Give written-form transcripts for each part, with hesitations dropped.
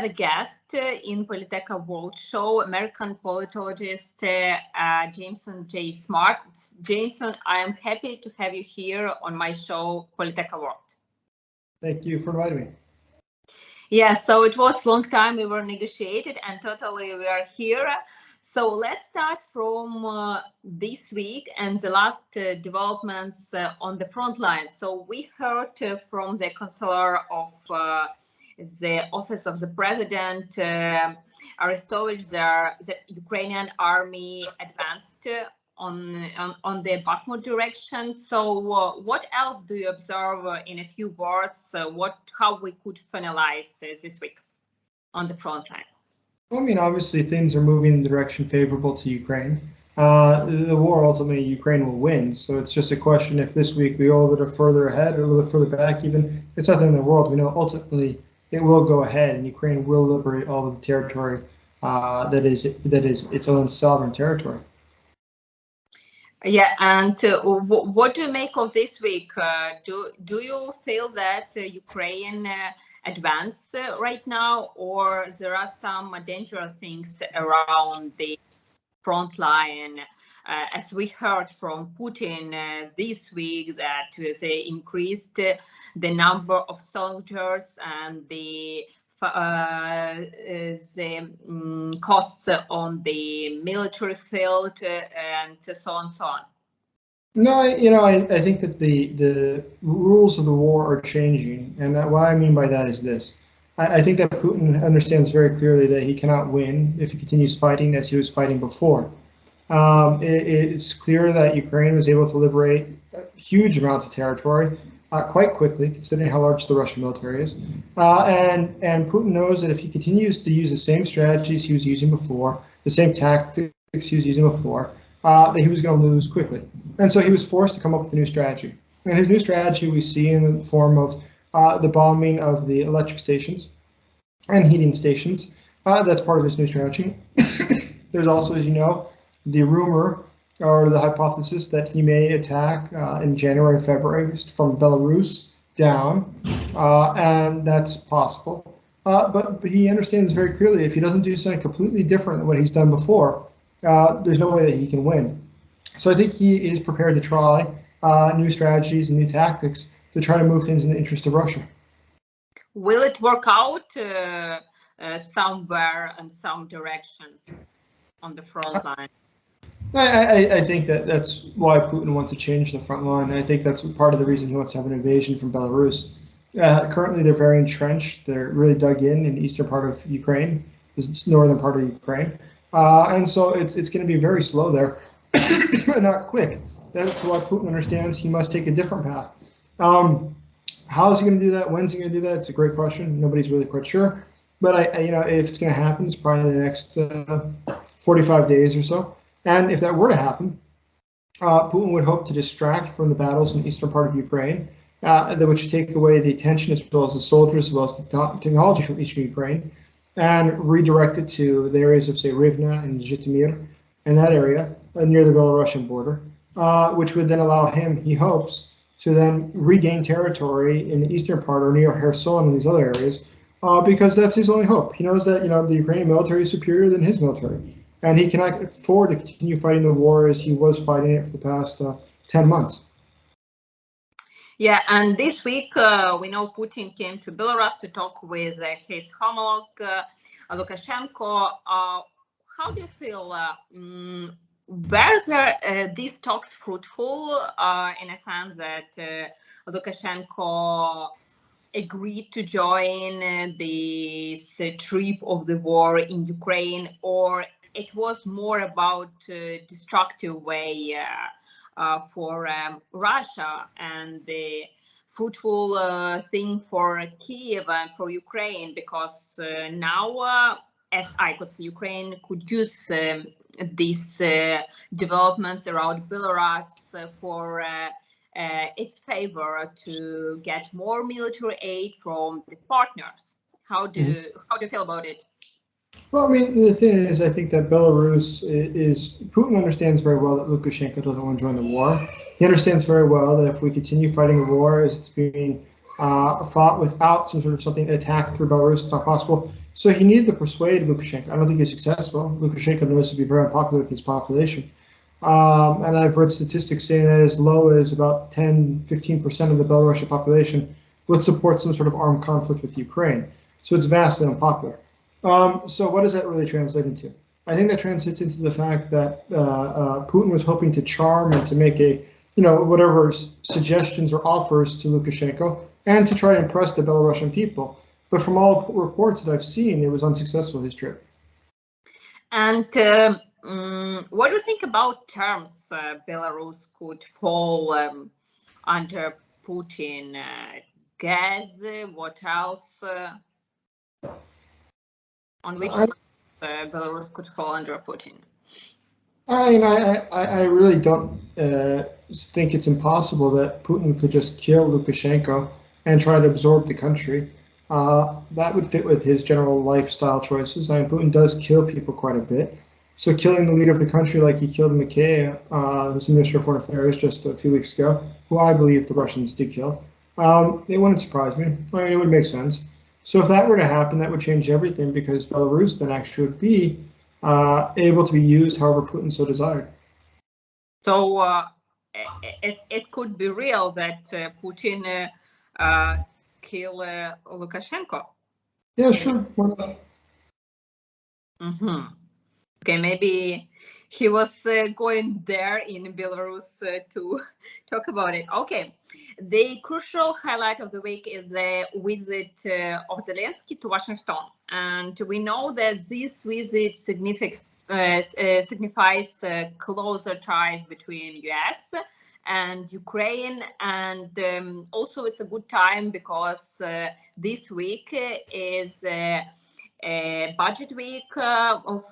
a guest in Politeca World Show, American politologist Jason J. Smart. Jason, I am happy to have you here on my show, Politeca World. Thank you for inviting me. Yeah, so it was a long time we were negotiated and totally we are here. So let's start from this week and the last developments on the front line. So we heard from the Chancellor of the Office of the President, Estados, that Ukrainian army advanced on the Bakhmut direction. So what else do you observe in a few words? How we could finalize this week on the front line? Well, I mean, obviously things are moving in the direction favorable to Ukraine. The war, ultimately, Ukraine will win. So it's just a question if this week we go a little bit further ahead or a little bit further back. Even it's nothing in the world. We know ultimately it will go ahead, and Ukraine will liberate all of the territory that is its own sovereign territory. Yeah, and what do you make of this week? Do you feel that Ukraine advance right now, or there are some dangerous things around the front line? As we heard from Putin this week, that they increased the number of soldiers and the costs on the military field and so on and so on. No, I think that the rules of the war are changing, and what I mean by that is this. I think that Putin understands very clearly that he cannot win if he continues fighting as he was fighting before. It's clear that Ukraine was able to liberate huge amounts of territory quite quickly, considering how large the Russian military is. And Putin knows that if he continues to use the same strategies he was using before, the same tactics he was using before, that he was going to lose quickly. And so he was forced to come up with a new strategy. And his new strategy we see in the form of the bombing of the electric stations and heating stations. That's part of his new strategy. There's also, as you know, the rumor or the hypothesis that he may attack in January, February from Belarus down, and that's possible. But he understands very clearly if he doesn't do something completely different than what he's done before, there's no way that he can win. So I think he is prepared to try new strategies and new tactics to try to move things in the interest of Russia. Will it work out somewhere in some directions on the front line? I think that's why Putin wants to change the front line. I think that's part of the reason he wants to have an invasion from Belarus. Currently, they're very entrenched. They're really dug in the eastern part of Ukraine, the northern part of Ukraine. And so it's going to be very slow there, and not quick. That's why Putin understands he must take a different path. How is he going to do that? When's he going to do that? It's a great question. Nobody's really quite sure. But if it's going to happen, it's probably in the next 45 days or so. And if that were to happen, Putin would hope to distract from the battles in the eastern part of Ukraine, which take away the attention as well as the soldiers, as well as the technology from eastern Ukraine, and redirect it to the areas of, say, Rivne and Zhytomyr, in that area near the Belarusian border, which would then allow him, he hopes, to then regain territory in the eastern part or near Kherson and these other areas, because that's his only hope. He knows that the Ukrainian military is superior than his military. And he cannot afford to continue fighting the war as he was fighting it for the past 10 months. Yeah, and this week we know Putin came to Belarus to talk with his homologue Lukashenko. How do you feel? Were these talks fruitful in a sense that Lukashenko agreed to join this trip of the war in Ukraine, or it was more about destructive way for Russia and the fruitful thing for Kiev and for Ukraine, because now, as I could see, Ukraine could use these developments around Belarus for its favor to get more military aid from the partners. How do you feel about it? Well, I mean, the thing is, I think that Belarus Putin understands very well that Lukashenko doesn't want to join the war. He understands very well that if we continue fighting the war as it's being fought without some sort of attack through Belarus, it's not possible. So he needed to persuade Lukashenko. I don't think he's successful. Lukashenko knows to be very unpopular with his population. And I've read statistics saying that as low as about 10–15% of the Belarusian population would support some sort of armed conflict with Ukraine. So it's vastly unpopular. So what does that really translate into? I think that translates into the fact that Putin was hoping to charm and to make whatever suggestions or offers to Lukashenko and to try to impress the Belarusian people. But from all reports that I've seen, it was unsuccessful, his trip. And what do you think about terms Belarus could fall under Putin? Gas, what else? On which Belarus could fall under Putin? I really don't think it's impossible that Putin could just kill Lukashenko and try to absorb the country. That would fit with his general lifestyle choices. Putin does kill people quite a bit. So killing the leader of the country like he killed Mikheyev, who's the Minister of Foreign Affairs just a few weeks ago, who I believe the Russians did kill, it wouldn't surprise me. It would make sense. So if that were to happen, that would change everything because Belarus then actually would be able to be used however Putin so desired. So it could be real that Putin kill Lukashenko? Yeah, sure. Why not? Mm-hmm. Okay, maybe he was going there in Belarus to talk about it. Okay, the crucial highlight of the week is the visit of Zelensky to Washington. And we know that this visit signifies closer ties between US and Ukraine. And also it's a good time because this week is a budget week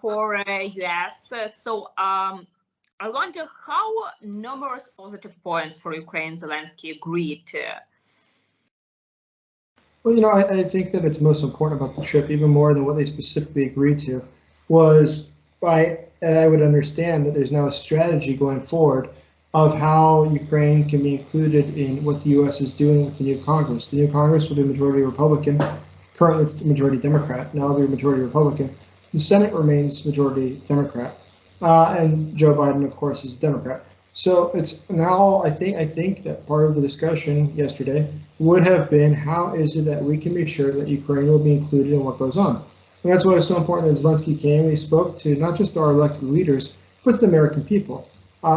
for US. So I wonder how numerous positive points for Ukraine Zelensky agreed to. Well, I think that it's most important about the trip, even more than what they specifically agreed to, was I would understand that there's now a strategy going forward of how Ukraine can be included in what the U.S. is doing with the new Congress. The new Congress will be majority Republican. Currently, it's majority Democrat. Now it'll be majority Republican. The Senate remains majority Democrat, and Joe Biden, of course, is a Democrat. So it's now, I think that part of the discussion yesterday would have been how is it that we can be sure that Ukraine will be included in what goes on. And that's why it's so important that Zelensky came and he spoke to not just our elected leaders, but to the American people,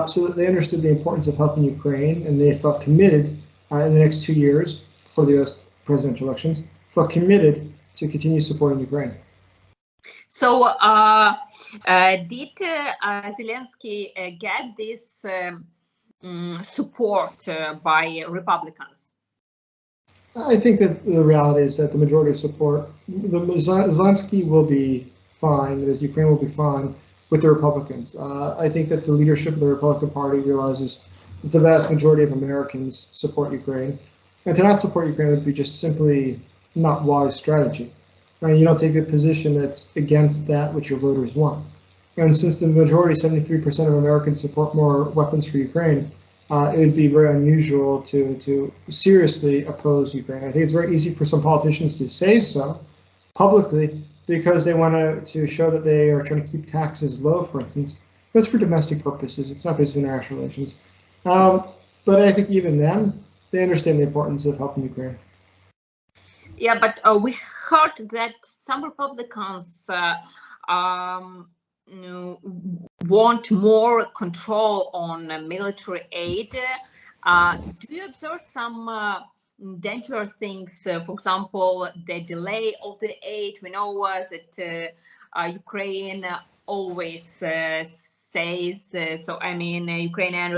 so that they understood the importance of helping Ukraine and they felt committed in the next 2 years before the US presidential elections, felt committed to continue supporting Ukraine. So did Zelensky get this support by Republicans? I think that the reality is that the majority of support, Zelensky will be fine, as Ukraine will be fine with the Republicans. I think that the leadership of the Republican Party realizes that the vast majority of Americans support Ukraine. And to not support Ukraine would be just simply not wise strategy. You don't take a position that's against that which your voters want. And since the majority, 73% of Americans support more weapons for Ukraine, it would be very unusual to seriously oppose Ukraine. I think it's very easy for some politicians to say so publicly because they want to show that they are trying to keep taxes low, for instance. But it's for domestic purposes. It's not based on international relations. But I think even them, they understand the importance of helping Ukraine. Yeah, but we heard that some Republicans want more control on military aid. Do you observe some dangerous things? For example, the delay of the aid. We know that Ukraine always says, Ukrainian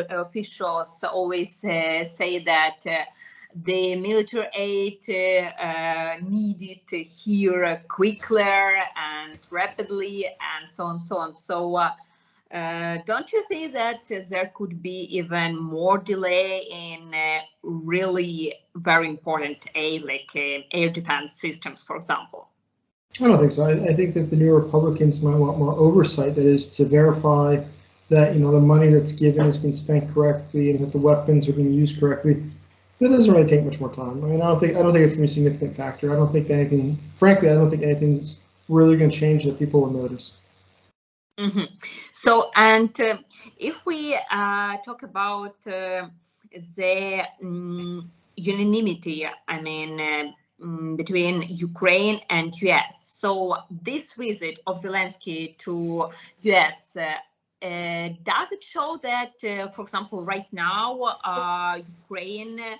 officials always say that the military aid needed here quicker and rapidly and so on, so on. So don't you think that there could be even more delay in really very important aid, like air defense systems, for example? I don't think so. I think that the new Republicans might want more oversight, that is to verify that the money that's given has been spent correctly and that the weapons are being used correctly. That doesn't really take much more time. I don't think it's going to be a significant factor. I don't think anything's really going to change that people will notice. Mm-hmm. So, and if we talk about the unanimity, I mean, between Ukraine and US. So this visit of Zelensky to US, does it show that, for example, right now, Ukrainian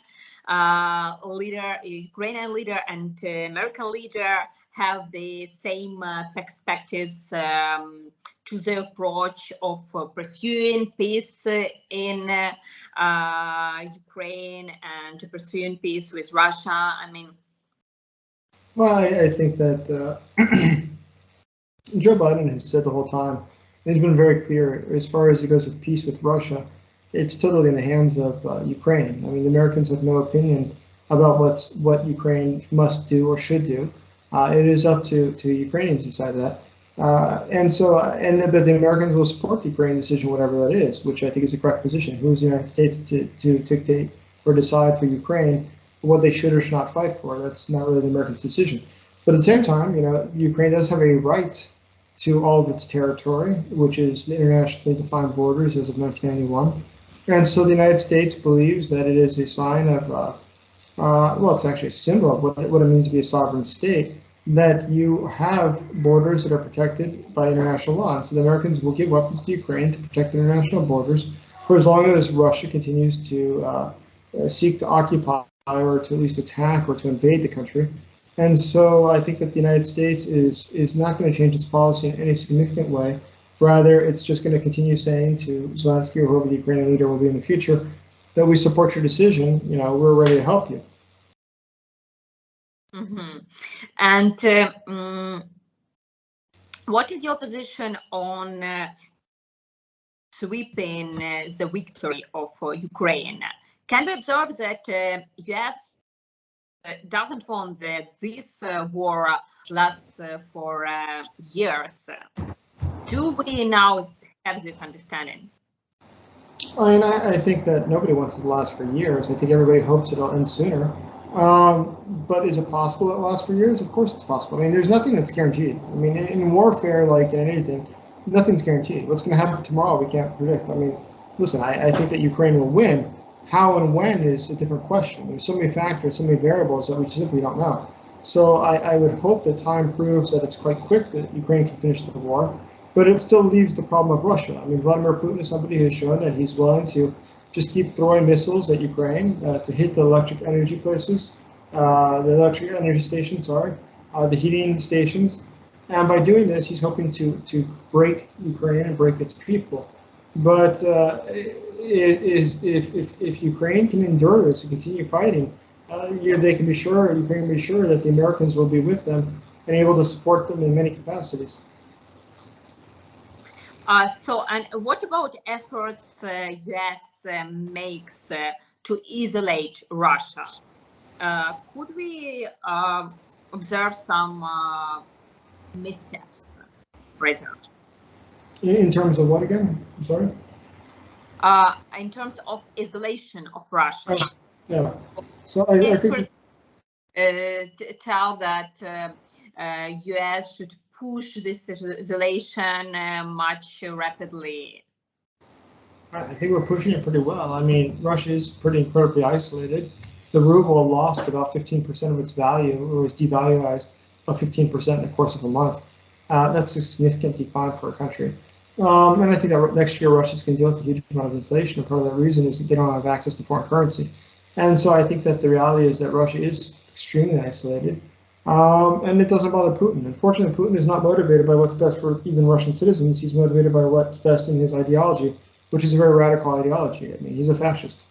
leader and American leader have the same perspectives to the approach of pursuing peace in Ukraine and pursuing peace with Russia? I mean, well, I think that Joe Biden has said the whole time, and he's been very clear as far as he goes with peace with Russia, it's totally in the hands of Ukraine. I mean, the Americans have no opinion about what Ukraine must do or should do. It is up to Ukrainians to decide that. But the Americans will support the Ukrainian decision, whatever that is, which I think is the correct position. Who is the United States to dictate or decide for Ukraine what they should or should not fight for? That's not really the Americans' decision. But at the same time, you know, Ukraine does have a right to all of its territory, which is the internationally defined borders as of 1991. And so the United States believes that it is a sign of, well, it's actually a symbol of what it means to be a sovereign state, that you have borders that are protected by international law. And so the Americans will give weapons to Ukraine to protect the international borders for as long as Russia continues to seek to occupy or to at least attack or to invade the country. And so I think that the United States is not going to change its policy in any significant way. Rather, it's just going to continue saying to Zelensky or whoever the Ukrainian leader will be in the future that we support your decision. You know, we're ready to help you. Mm-hmm. And what is your position on sweeping the victory of Ukraine? Can we observe that US doesn't want that this war lasts for years? Do we now have this understanding? I think that nobody wants it to last for years. I think everybody hopes it'll end sooner. But is it possible it lasts for years? Of course it's possible. I mean, there's nothing that's guaranteed. I mean, in warfare, like in anything, nothing's guaranteed. What's going to happen tomorrow, we can't predict. I mean, listen, I think that Ukraine will win. How and when is a different question. There's so many factors, so many variables that we simply don't know. So I would hope that time proves that it's quite quick that Ukraine can finish the war. But it still leaves the problem of Russia. I mean, Vladimir Putin is somebody who has shown that he's willing to just keep throwing missiles at Ukraine to hit the electric energy places, the electric energy stations, the heating stations. And by doing this, he's hoping to break Ukraine and break its people. But if Ukraine can endure this and continue fighting, Ukraine can be sure that the Americans will be with them and able to support them in many capacities. And what about efforts US makes to isolate Russia? Could we observe some missteps present? In terms of what again? I'm sorry? In terms of isolation of Russia. Yeah. So I think tell that US should push this isolation much rapidly. I think we're pushing it pretty well. I mean, Russia is pretty incredibly isolated. The ruble lost about 15% of its value, or was devalued about 15% in the course of a month. That's a significant decline for a country. And I think that next year Russia's going to deal with a huge amount of inflation, and part of that reason is that they don't have access to foreign currency. And so I think that the reality is that Russia is extremely isolated, and it doesn't bother Putin. Unfortunately, Putin is not motivated by what's best for even Russian citizens. He's motivated by what's best in his ideology, which is a very radical ideology. I mean, he's a fascist.